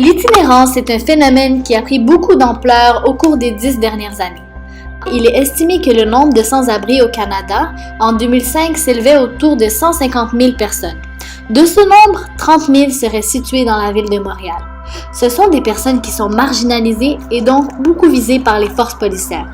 L'itinérance est un phénomène qui a pris beaucoup d'ampleur au cours des 10 dernières années. Il est estimé que le nombre de sans-abri au Canada en 2005 s'élevait autour de 150 000 personnes. De ce nombre, 30 000 seraient situés dans la ville de Montréal. Ce sont des personnes qui sont marginalisées et donc beaucoup visées par les forces policières.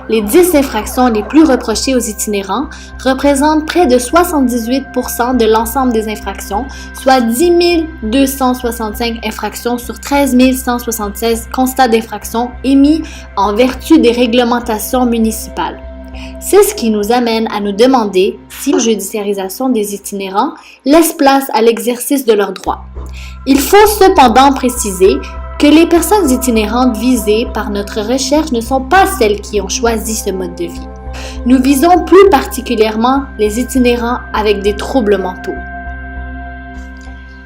Les 10 infractions les plus reprochées aux itinérants représentent près de 78% de l'ensemble des infractions, soit 10 265 infractions sur 13 176 constats d'infraction émis en vertu des réglementations municipales. C'est ce qui nous amène à nous demander si la judiciarisation des itinérants laisse place à l'exercice de leurs droits. Il faut cependant préciser que les personnes itinérantes visées par notre recherche ne sont pas celles qui ont choisi ce mode de vie. Nous visons plus particulièrement les itinérants avec des troubles mentaux.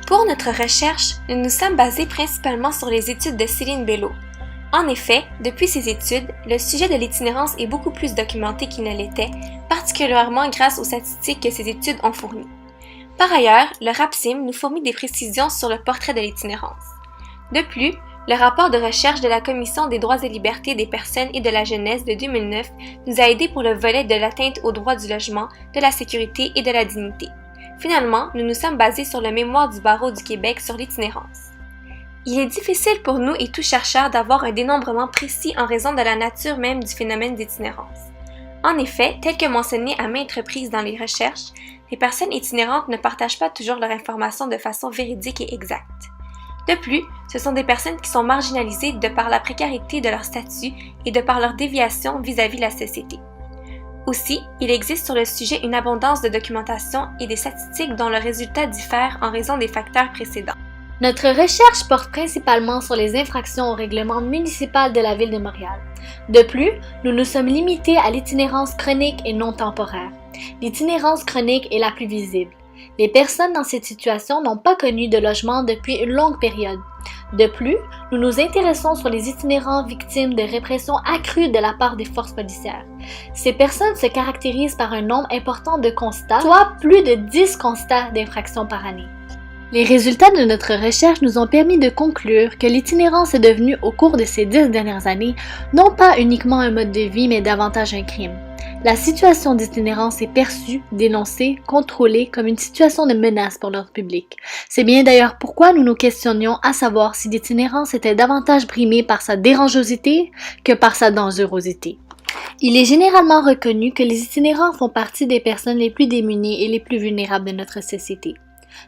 Pour notre recherche, nous nous sommes basés principalement sur les études de Céline Bello. En effet, depuis ces études, le sujet de l'itinérance est beaucoup plus documenté qu'il ne l'était, particulièrement grâce aux statistiques que ces études ont fournies. Par ailleurs, le RAPSIM nous fournit des précisions sur le portrait de l'itinérance. De plus, le rapport de recherche de la Commission des droits et libertés des personnes et de la jeunesse de 2009 nous a aidés pour le volet de l'atteinte aux droits du logement, de la sécurité et de la dignité. Finalement, nous nous sommes basés sur le mémoire du Barreau du Québec sur l'itinérance. Il est difficile pour nous et tout chercheur d'avoir un dénombrement précis en raison de la nature même du phénomène d'itinérance. En effet, tel que mentionné à maintes reprises dans les recherches, les personnes itinérantes ne partagent pas toujours leur information de façon véridique et exacte. De plus, ce sont des personnes qui sont marginalisées de par la précarité de leur statut et de par leur déviation vis-à-vis de la société. Aussi, il existe sur le sujet une abondance de documentation et des statistiques dont le résultat diffère en raison des facteurs précédents. Notre recherche porte principalement sur les infractions au règlement municipal de la Ville de Montréal. De plus, nous nous sommes limités à l'itinérance chronique et non temporaire. L'itinérance chronique est la plus visible. Les personnes dans cette situation n'ont pas connu de logement depuis une longue période. De plus, nous nous intéressons sur les itinérants victimes de répression accrue de la part des forces policières. Ces personnes se caractérisent par un nombre important de constats, soit plus de 10 constats d'infraction par année. Les résultats de notre recherche nous ont permis de conclure que l'itinérance est devenue au cours de ces 10 dernières années non pas uniquement un mode de vie mais davantage un crime. La situation d'itinérance est perçue, dénoncée, contrôlée comme une situation de menace pour l'ordre public. C'est bien d'ailleurs pourquoi nous nous questionnions à savoir si l'itinérance était davantage brimée par sa dérangeosité que par sa dangerosité. Il est généralement reconnu que les itinérants font partie des personnes les plus démunies et les plus vulnérables de notre société.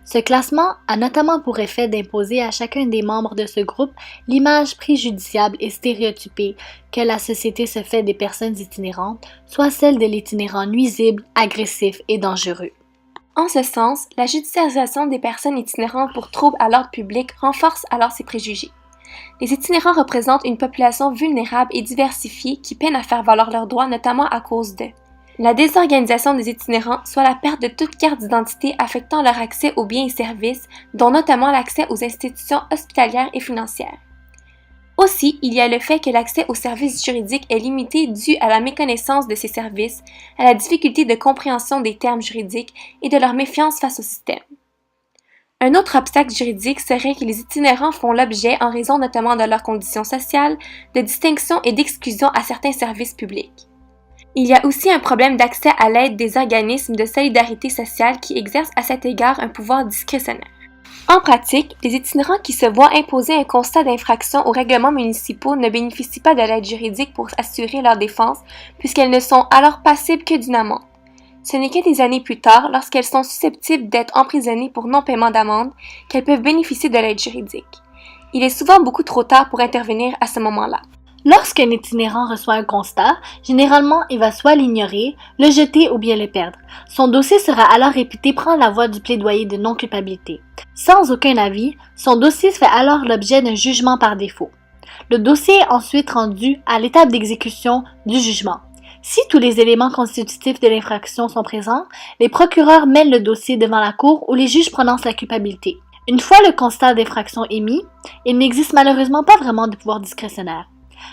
Ce classement a notamment pour effet d'imposer à chacun des membres de ce groupe l'image préjudiciable et stéréotypée que la société se fait des personnes itinérantes, soit celle de l'itinérant nuisible, agressif et dangereux. En ce sens, la judiciarisation des personnes itinérantes pour troubles à l'ordre public renforce alors ces préjugés. Les itinérants représentent une population vulnérable et diversifiée qui peine à faire valoir leurs droits, notamment à cause de la désorganisation des itinérants, soit la perte de toute carte d'identité affectant leur accès aux biens et services, dont notamment l'accès aux institutions hospitalières et financières. Aussi, il y a le fait que l'accès aux services juridiques est limité dû à la méconnaissance de ces services, à la difficulté de compréhension des termes juridiques et de leur méfiance face au système. Un autre obstacle juridique serait que les itinérants font l'objet, en raison notamment de leurs conditions sociales, de distinction et d'exclusion à certains services publics. Il y a aussi un problème d'accès à l'aide des organismes de solidarité sociale qui exercent à cet égard un pouvoir discrétionnaire. En pratique, les itinérants qui se voient imposer un constat d'infraction aux règlements municipaux ne bénéficient pas de l'aide juridique pour assurer leur défense puisqu'elles ne sont alors passibles que d'une amende. Ce n'est que des années plus tard, lorsqu'elles sont susceptibles d'être emprisonnées pour non-paiement d'amende, qu'elles peuvent bénéficier de l'aide juridique. Il est souvent beaucoup trop tard pour intervenir à ce moment-là. Lorsqu'un itinérant reçoit un constat, généralement il va soit l'ignorer, le jeter ou bien le perdre. Son dossier sera alors réputé prendre la voie du plaidoyer de non-culpabilité. Sans aucun avis, son dossier fait alors l'objet d'un jugement par défaut. Le dossier est ensuite rendu à l'étape d'exécution du jugement. Si tous les éléments constitutifs de l'infraction sont présents, les procureurs mènent le dossier devant la cour où les juges prononcent la culpabilité. Une fois le constat d'infraction émis, il n'existe malheureusement pas vraiment de pouvoir discrétionnaire.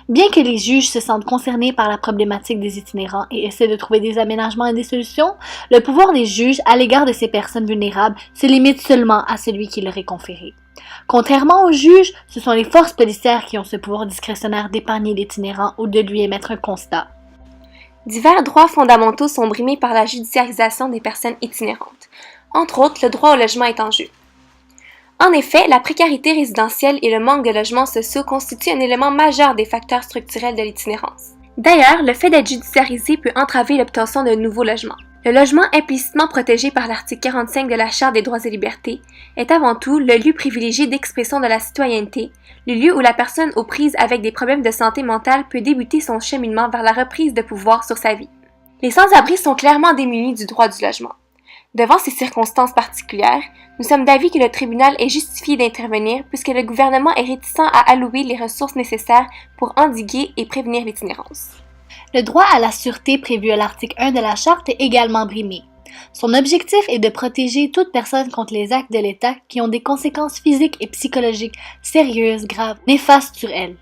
Bien que les juges se sentent concernés par la problématique des itinérants et essaient de trouver des aménagements et des solutions, le pouvoir des juges à l'égard de ces personnes vulnérables se limite seulement à celui qui leur est conféré. Contrairement aux juges, ce sont les forces policières qui ont ce pouvoir discrétionnaire d'épargner l'itinérant ou de lui émettre un constat. Divers droits fondamentaux sont brimés par la judiciarisation des personnes itinérantes. Entre autres, le droit au logement est en jeu. En effet, la précarité résidentielle et le manque de logements sociaux constituent un élément majeur des facteurs structurels de l'itinérance. D'ailleurs, le fait d'être judiciarisé peut entraver l'obtention de nouveaux logements. Le logement implicitement protégé par l'article 45 de la Charte des droits et libertés est avant tout le lieu privilégié d'expression de la citoyenneté, le lieu où la personne aux prises avec des problèmes de santé mentale peut débuter son cheminement vers la reprise de pouvoir sur sa vie. Les sans-abri sont clairement démunis du droit du logement. Devant ces circonstances particulières, nous sommes d'avis que le tribunal est justifié d'intervenir puisque le gouvernement est réticent à allouer les ressources nécessaires pour endiguer et prévenir l'itinérance. Le droit à la sûreté prévu à l'article 1 de la Charte est également brimé. Son objectif est de protéger toute personne contre les actes de l'État qui ont des conséquences physiques et psychologiques sérieuses, graves, néfastes sur elle.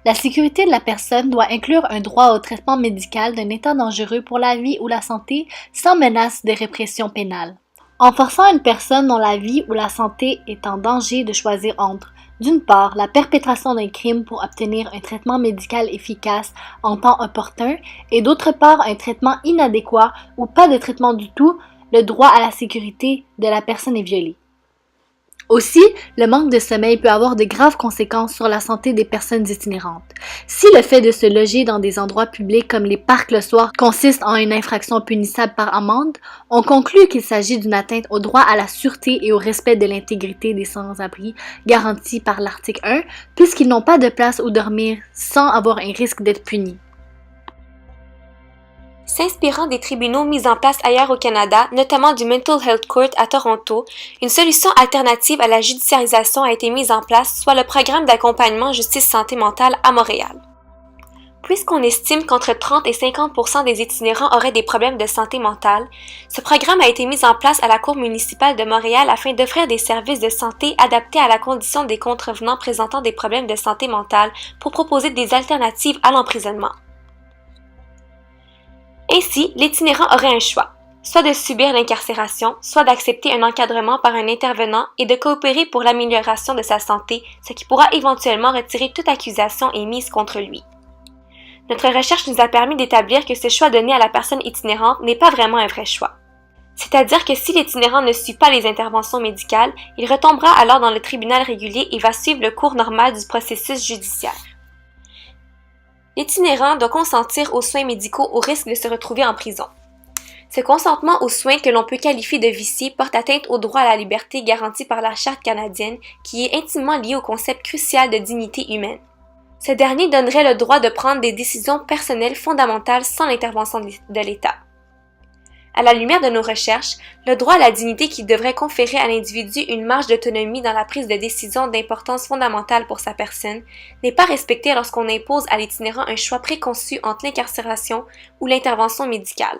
La sécurité de la personne doit inclure un droit au traitement médical d'un état dangereux pour la vie ou la santé sans menace de répression pénale. En forçant une personne dont la vie ou la santé est en danger de choisir entre, d'une part, la perpétration d'un crime pour obtenir un traitement médical efficace en temps opportun et d'autre part un traitement inadéquat ou pas de traitement du tout, le droit à la sécurité de la personne est violé. Aussi, le manque de sommeil peut avoir de graves conséquences sur la santé des personnes itinérantes. Si le fait de se loger dans des endroits publics comme les parcs le soir consiste en une infraction punissable par amende, on conclut qu'il s'agit d'une atteinte au droit à la sûreté et au respect de l'intégrité des sans-abri garantis par l'article 1, puisqu'ils n'ont pas de place où dormir sans avoir un risque d'être punis. S'inspirant des tribunaux mis en place ailleurs au Canada, notamment du Mental Health Court à Toronto, une solution alternative à la judiciarisation a été mise en place, soit le programme d'accompagnement justice santé mentale à Montréal. Puisqu'on estime qu'entre 30 et 50% des itinérants auraient des problèmes de santé mentale, ce programme a été mis en place à la Cour municipale de Montréal afin d'offrir des services de santé adaptés à la condition des contrevenants présentant des problèmes de santé mentale pour proposer des alternatives à l'emprisonnement. Ainsi, l'itinérant aurait un choix, soit de subir l'incarcération, soit d'accepter un encadrement par un intervenant et de coopérer pour l'amélioration de sa santé, ce qui pourra éventuellement retirer toute accusation émise contre lui. Notre recherche nous a permis d'établir que ce choix donné à la personne itinérante n'est pas vraiment un vrai choix. C'est-à-dire que si l'itinérant ne suit pas les interventions médicales, il retombera alors dans le tribunal régulier et va suivre le cours normal du processus judiciaire. L'itinérant doit consentir aux soins médicaux au risque de se retrouver en prison. Ce consentement aux soins que l'on peut qualifier de viciés porte atteinte au droit à la liberté garanti par la Charte canadienne qui est intimement lié au concept crucial de dignité humaine. Ce dernier donnerait le droit de prendre des décisions personnelles fondamentales sans l'intervention de l'État. À la lumière de nos recherches, le droit à la dignité qui devrait conférer à l'individu une marge d'autonomie dans la prise de décision d'importance fondamentale pour sa personne n'est pas respecté lorsqu'on impose à l'itinérant un choix préconçu entre l'incarcération ou l'intervention médicale.